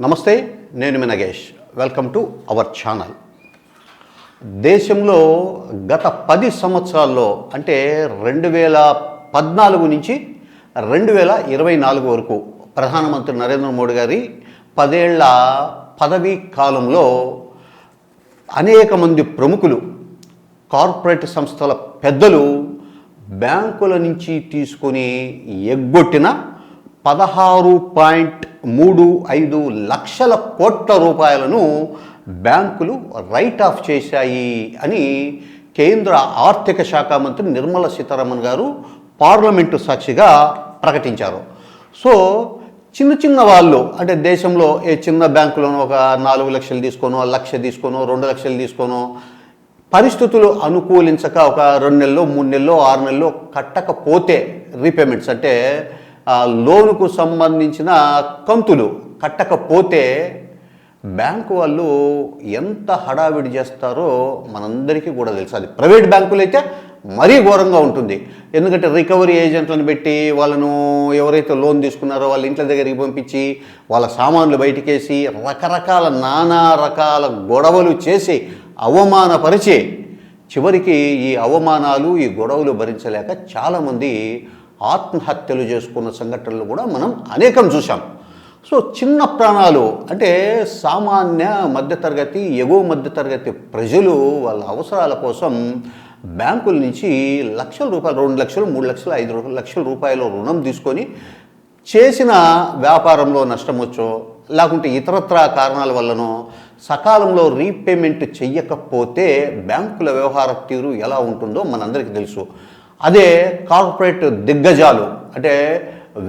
నమస్తే, నేను మీ Nagesh. Welcome to our channel. దేశంలో గత 10 సంవత్సరాల్లో అంటే 2014 నుంచి 2024 వరకు ప్రధానమంత్రి నరేంద్ర మోడీ గారి 10 ఏళ్ల పదవీ కాలంలో అనేక మంది ప్రముఖులు, కార్పొరేట్ సంస్థల పెద్దలు బ్యాంకుల నుంచి తీసుకొని ఎగ్గొట్టిన 16.35 లక్షల కోట్ల రూపాయలను బ్యాంకులు రైట్ ఆఫ్ చేశాయి అని కేంద్ర ఆర్థిక శాఖ మంత్రి నిర్మలా సీతారామన్ గారు పార్లమెంటు సాక్షిగా ప్రకటించారు. సో చిన్న వాళ్ళు అంటే దేశంలో ఏ చిన్న బ్యాంకులోనో ఒక 4 లక్షలు తీసుకోనో, 1 లక్ష తీసుకోనో, 2 లక్షలు తీసుకోనో, పరిస్థితులు అనుకూలించక ఒక 2 నెలలో, 3 నెలలో, 6 నెలలో కట్టకపోతే రీపేమెంట్స్ అంటే లోనుకు సంబంధించిన కంతులు కట్టకపోతే బ్యాంకు వాళ్ళు ఎంత హడావిడి చేస్తారో మనందరికీ కూడా తెలుసు. అది ప్రైవేట్ బ్యాంకులు అయితే మరీ ఘోరంగా ఉంటుంది. ఎందుకంటే రికవరీ ఏజెంట్లను పెట్టి వాళ్ళను ఎవరైతే లోన్ తీసుకున్నారో వాళ్ళ ఇంట్ల దగ్గరికి పంపించి వాళ్ళ సామాన్లు బయటికేసి నానా రకాల గొడవలు చేసి అవమానపరిచి చివరికి ఈ అవమానాలు, ఈ గొడవలు భరించలేక చాలామంది ఆత్మహత్యలు చేసుకున్న సంఘటనలు కూడా మనం అనేకం చూసాం. సో చిన్న ప్రాణాలు అంటే సామాన్య మధ్యతరగతి, ఎగువ మధ్యతరగతి ప్రజలు వాళ్ళ అవసరాల కోసం బ్యాంకుల నుంచి లక్షల రూపాయలు, 2 లక్షలు, 3 లక్షలు, 5 లక్షల రూపాయలు రుణం తీసుకొని చేసిన వ్యాపారంలో నష్టం వచ్చో లేకుంటే ఇతరత్రా కారణాల వల్లనో సకాలంలో రీపేమెంట్ చెయ్యకపోతే బ్యాంకుల వ్యవహార తీరు ఎలా ఉంటుందో మనందరికీ తెలుసు. అదే కార్పొరేట్ దిగ్గజాలు అంటే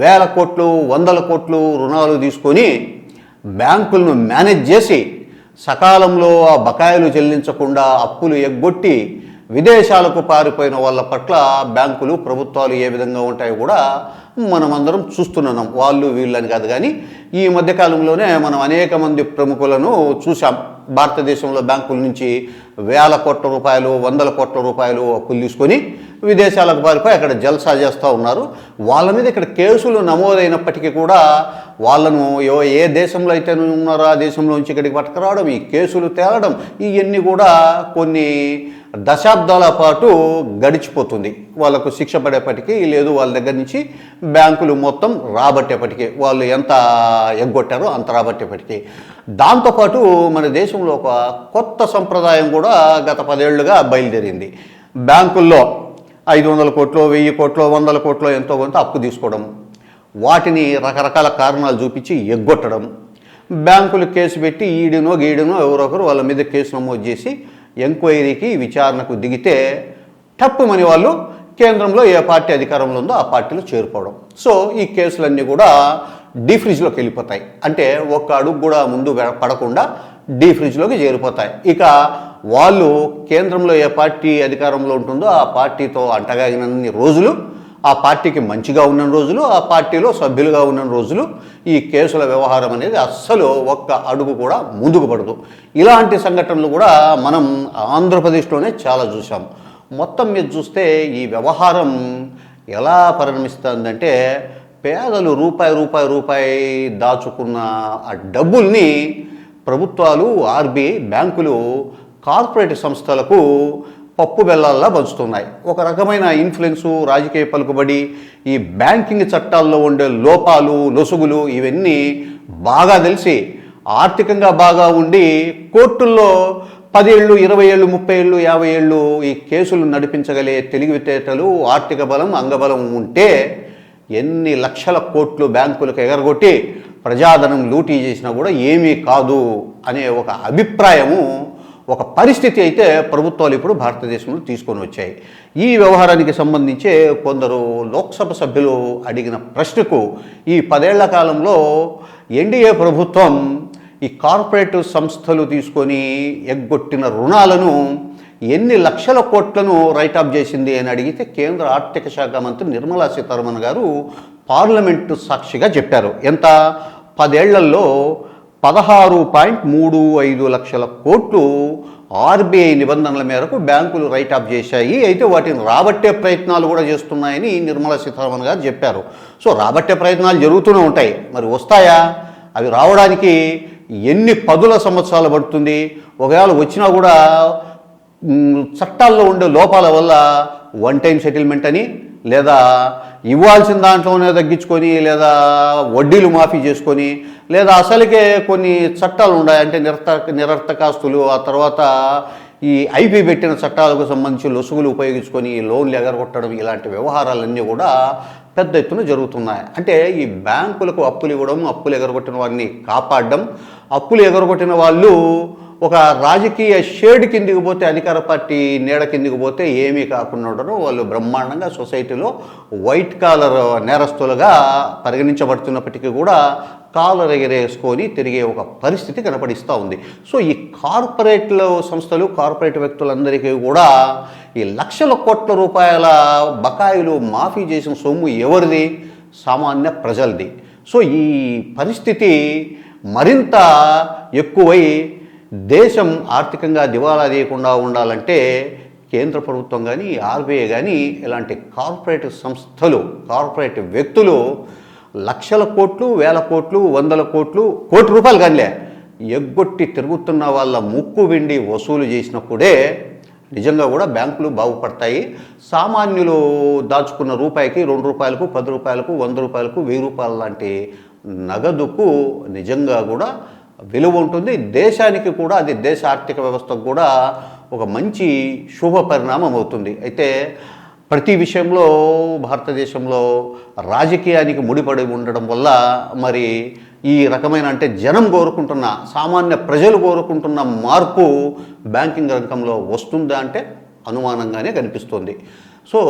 వేల కోట్లు, 100 కోట్లు రుణాలు తీసుకొని బ్యాంకులను మేనేజ్ చేసి సకాలంలో ఆ బకాయిలు చెల్లించకుండా అప్పులు ఎగ్గొట్టి విదేశాలకు పారిపోయిన వాళ్ళ పట్ల బ్యాంకులు, ప్రభుత్వాలు ఏ విధంగా ఉంటాయో కూడా మనమందరం చూస్తున్నాం. వాళ్ళు వీళ్ళని కాదు, కానీ ఈ మధ్యకాలంలోనే మనం అనేక మంది ప్రముఖులను చూసాం. భారతదేశంలో బ్యాంకుల నుంచి వేల కోట్ల రూపాయలు, 100 కోట్ల రూపాయలు అప్పులు తీసుకొని విదేశాలకు పారిపోయి అక్కడ జల్సా చేస్తూ ఉన్నారు. వాళ్ళ మీద ఇక్కడ కేసులు నమోదైనప్పటికీ కూడా వాళ్ళను ఏ దేశంలో అయితే ఉన్నారో ఆ దేశంలో నుంచి ఇక్కడికి పట్టుకురావడం, ఈ కేసులు తేలడం, ఇవన్నీ కూడా కొన్ని దశాబ్దాల పాటు గడిచిపోతుంది. వాళ్ళకు శిక్ష పడేపటికి లేదు, వాళ్ళ దగ్గర నుంచి బ్యాంకులు మొత్తం రాబట్టేపటికి, వాళ్ళు ఎంత ఎగ్గొట్టారో అంత రాబట్టేపటికి. దాంతోపాటు మన దేశంలో ఒక కొత్త సంప్రదాయం కూడా గత 10 ఏళ్లుగా బయలుదేరింది. బ్యాంకుల్లో 500 కోట్లు, 1000 కోట్లు, 100 కోట్లు ఎంతో కొంత అప్పు తీసుకోవడం, వాటిని రకరకాల కారణాలు చూపించి ఎగ్గొట్టడం, బ్యాంకులు కేసు పెట్టి ఈడునో గీడునో ఎవరొకరు వాళ్ళ మీద కేసు నమోదు చేసి ఎంక్వైరీకి, విచారణకు దిగితే టప్పుమని వాళ్ళు కేంద్రంలో ఏ పార్టీ అధికారంలో ఉందో ఆ పార్టీలో చేరిపోవడం. సో ఈ కేసులన్నీ కూడా డీఫ్రిజ్లోకి వెళ్ళిపోతాయి. అంటే ఒక్క అడుగు కూడా ముందు పడకుండా డీఫ్రిజ్లోకి చేరిపోతాయి. ఇక వాళ్ళు కేంద్రంలో ఏ పార్టీ అధికారంలో ఉంటుందో ఆ పార్టీతో అంటగాగినన్ని రోజులు, ఆ పార్టీకి మంచిగా ఉన్న రోజులు, ఆ పార్టీలో సభ్యులుగా ఉన్న రోజులు ఈ కేసుల వ్యవహారం అనేది అస్సలు ఒక్క అడుగు కూడా ముందుకు పడదు. ఇలాంటి సంఘటనలు కూడా మనం ఆంధ్రప్రదేశ్లోనే చాలా చూసాం. మొత్తం మీద చూస్తే ఈ వ్యవహారం ఎలా పరిణమిస్తుందంటే పేదలు రూపాయి దాచుకున్న ఆ డబ్బుల్ని ప్రభుత్వాలు, ఆర్బీఐ, బ్యాంకులు కార్పొరేట్ సంస్థలకు పప్పు బెల్లాల్లా పంచుతున్నాయి. ఒక రకమైన ఇన్ఫ్లుయెన్సు, రాజకీయ పలుకుబడి, ఈ బ్యాంకింగ్ చట్టాల్లో ఉండే లోపాలు, లొసుగులు ఇవన్నీ బాగా తెలిసి ఆర్థికంగా బాగా ఉండి కోర్టుల్లో 10 ఏళ్ళు, 20 ఏళ్ళు, 30 ఏళ్ళు, 50 ఏళ్ళు ఈ కేసులు నడిపించగలిగే తెలివితేటలు, ఆర్థిక బలం, అంగబలం ఉంటే ఎన్ని లక్షల కోట్లు బ్యాంకులకు ఎగరగొట్టి ప్రజాధనం లూటీ చేసినా కూడా ఏమీ కాదు అనే ఒక అభిప్రాయము, ఒక పరిస్థితి అయితే ప్రభుత్వాలు ఇప్పుడు భారతదేశంలో తీసుకొని వచ్చాయి. ఈ వ్యవహారానికి సంబంధించే కొందరు లోక్సభ సభ్యులు అడిగిన ప్రశ్నకు ఈ 10 ఏళ్ల కాలంలో ఎన్డీఏ ప్రభుత్వం ఈ కార్పొరేట్ సంస్థలు తీసుకొని ఎగ్గొట్టిన రుణాలను ఎన్ని లక్షల కోట్లను రైట్ ఆఫ్ చేసింది అని అడిగితే కేంద్ర ఆర్థిక శాఖ మంత్రి నిర్మలా సీతారామన్ గారు పార్లమెంటు సాక్షిగా చెప్పారు. ఎంత? 10 ఏళ్లలో 16.35 లక్షల కోట్లు ఆర్బీఐ నిబంధనల మేరకు బ్యాంకులు రైట్ ఆఫ్ చేశాయి. అయితే వాటిని రాబట్టే ప్రయత్నాలు కూడా చేస్తున్నాయని నిర్మలా సీతారామన్ గారు చెప్పారు. సో రాబట్టే ప్రయత్నాలు జరుగుతూనే ఉంటాయి. మరి వస్తాయా? అవి రావడానికి ఎన్ని పదుల సంవత్సరాలు పడుతుంది, ఒకవేళ వచ్చినా కూడా చట్టాల్లో ఉండే లోపాల వల్ల వన్ టైం సెటిల్మెంట్ అని, లేదా ఇవ్వాల్సిన దాంట్లోనే తగ్గించుకొని, లేదా వడ్డీలు మాఫీ చేసుకొని, లేదా అసలుకే కొన్ని చట్టాలు ఉన్నాయి అంటే నిరర్థకాస్తులు, ఆ తర్వాత ఈ ఐపీ పెట్టిన చట్టాలకు సంబంధించి లొసుగులు ఉపయోగించుకొని లోన్లు ఎగరగొట్టడం, ఇలాంటి వ్యవహారాలన్నీ కూడా పెద్ద ఎత్తున జరుగుతున్నాయి. అంటే ఈ బ్యాంకులకు అప్పులు ఇవ్వడం, అప్పులు ఎగరగొట్టిన వారిని కాపాడడం, అప్పులు ఎగరగొట్టిన వాళ్ళు ఒక రాజకీయ షేడ్ కిందికి పోతే, అధికార పార్టీ నీడ కిందికి పోతే ఏమీ కాకుండా ఉండడం, వాళ్ళు బ్రహ్మాండంగా సొసైటీలో వైట్ కాలర్ నేరస్తులుగా పరిగణించబడుతున్నప్పటికీ కూడా కాలర్ ఎగరేసుకొని తిరిగే ఒక పరిస్థితి కనపడిస్తూ ఉంది. సో ఈ కార్పొరేట్లు సంస్థలు, కార్పొరేట్ వ్యక్తులందరికీ కూడా ఈ లక్షల కోట్ల రూపాయల బకాయిలు మాఫీ చేసిన సొమ్ము ఎవరిది? సామాన్య ప్రజలది. సో ఈ పరిస్థితి మరింత ఎక్కువై దేశం ఆర్థికంగా దివాలా తీయకుండా ఉండాలంటే కేంద్ర ప్రభుత్వం కానీ, ఆర్బీఐ కానీ ఇలాంటి కార్పొరేట్ సంస్థలు, కార్పొరేట్ వ్యక్తులు లక్షల కోట్లు, వేల కోట్లు, వందల కోట్లు, కోటి రూపాయలు కానిలే ఎగ్గొట్టి తిరుగుతున్న వాళ్ళ ముక్కు వెండి వసూలు చేసినప్పుడే నిజంగా కూడా బ్యాంకులు బాగుపడతాయి. సామాన్యులు దాచుకున్న రూపాయికి 2 రూపాయలకు, 10 రూపాయలకు, 100 రూపాయలకు, 1000 రూపాయల లాంటి నగదుకు నిజంగా కూడా విలువ ఉంటుంది. దేశానికి కూడా, అది దేశ ఆర్థిక వ్యవస్థకు కూడా ఒక మంచి శుభ పరిణామం అవుతుంది. అయితే ప్రతి విషయంలో భారతదేశంలో రాజకీయానికి ముడిపడి ఉండడం వల్ల మరి ఈ రకమైన, అంటే జనం కోరుకుంటున్న, సామాన్య ప్రజలు కోరుకుంటున్న మార్పు బ్యాంకింగ్ రంగంలో వస్తుందా అంటే అనుమానంగానే కనిపిస్తుంది. సో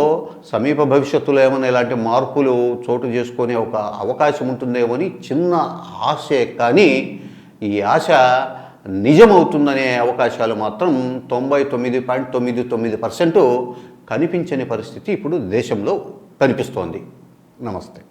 సమీప భవిష్యత్తులో ఏమైనా ఇలాంటి మార్పులు చోటు చేసుకునే ఒక అవకాశం ఉంటుందేమో అని చిన్న ఆశే, కానీ ఈ ఆశ నిజమవుతుందనే అవకాశాలు మాత్రం 99.99% కనిపించని పరిస్థితి ఇప్పుడు దేశంలో కనిపిస్తోంది. నమస్తే.